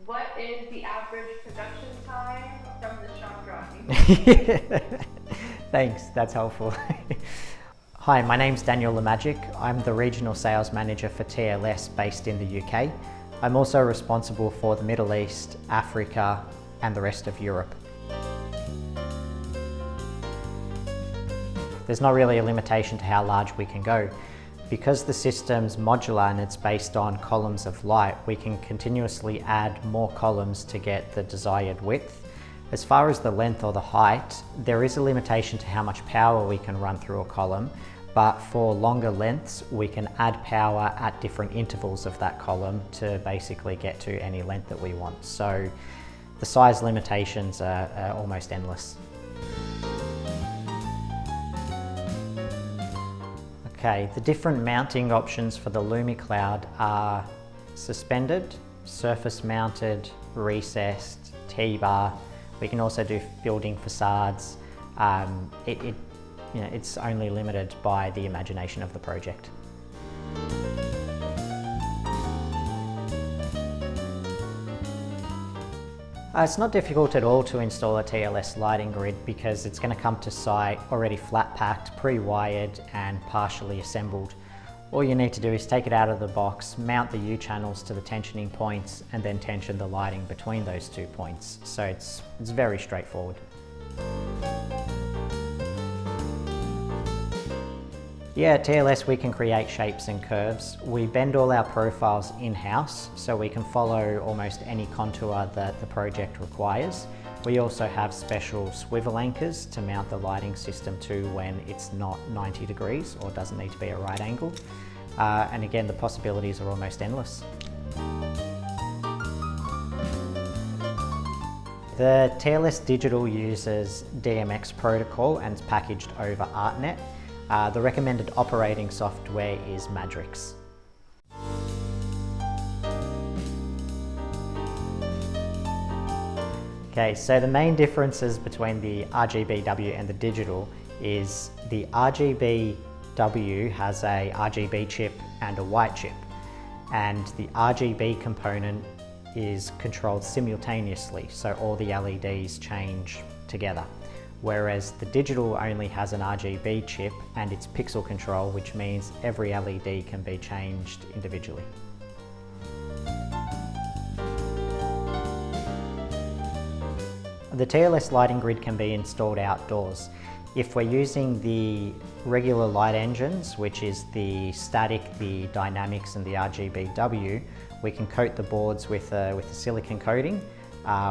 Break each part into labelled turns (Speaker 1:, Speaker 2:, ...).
Speaker 1: What is the average production time from the shop drawing?
Speaker 2: Thanks, that's helpful. Hi, my name's Daniel Lemajic. I'm the Regional Sales Manager for TLS based in the UK. I'm also responsible for the Middle East, Africa and the rest of Europe. There's not really a limitation to how large we can go. Because the system's modular and it's based on columns of light, we can continuously add more columns to get the desired width. As far as the length or the height, there is a limitation to how much power we can run through a column, but for longer lengths, we can add power at different intervals of that column to basically get to any length that we want. So the size limitations are almost endless. Okay, the different mounting options for the LumiCloud are suspended, surface mounted, recessed, T-bar. We can also do building facades. It's only limited by the imagination of the project. It's not difficult at all to install a TLS lighting grid because it's going to come to site already flat packed, pre-wired and partially assembled. All you need to do is take it out of the box, mount the U channels to the tensioning points and then tension the lighting between those 2 points. So it's very straightforward. Yeah, at TLS we can create shapes and curves. We bend all our profiles in-house so we can follow almost any contour that the project requires. We also have special swivel anchors to mount the lighting system to when it's not 90 degrees or doesn't need to be a right angle. And again, the possibilities are almost endless. The TLS Digital uses DMX protocol and it's packaged over ArtNet. The recommended operating software is Madrix. Okay, so the main differences between the RGBW and the digital is the RGBW has a RGB chip and a white chip, and the RGB component is controlled simultaneously, so all the LEDs change together. Whereas the digital only has an RGB chip and it's pixel control, which means every LED can be changed individually. The TLS lighting grid can be installed outdoors. If we're using the regular light engines, which is the static, the dynamics and the RGBW, we can coat the boards with a silicon coating,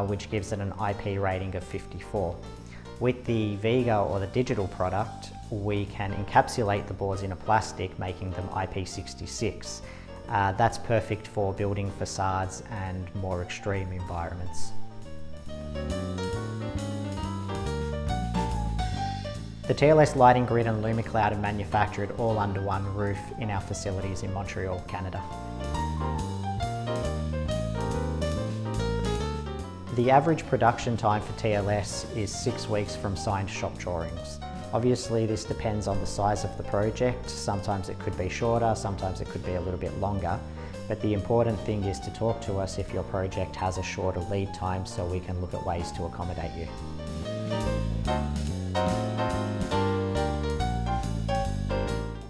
Speaker 2: which gives it an IP rating of 54. With the Vega or the digital product, we can encapsulate the boards in a plastic, making them IP66. That's perfect for building facades and more extreme environments. The TLS lighting grid and LumiCloud are manufactured all under one roof in our facilities in Montreal, Canada. The average production time for TLS is 6 weeks from signed shop drawings. Obviously this depends on the size of the project. Sometimes it could be shorter, sometimes it could be a little bit longer. But the important thing is to talk to us if your project has a shorter lead time so we can look at ways to accommodate you.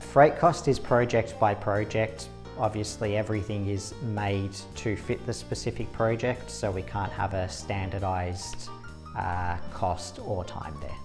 Speaker 2: Freight cost is project by project. Obviously everything is made to fit the specific project, so we can't have a standardised cost or time there.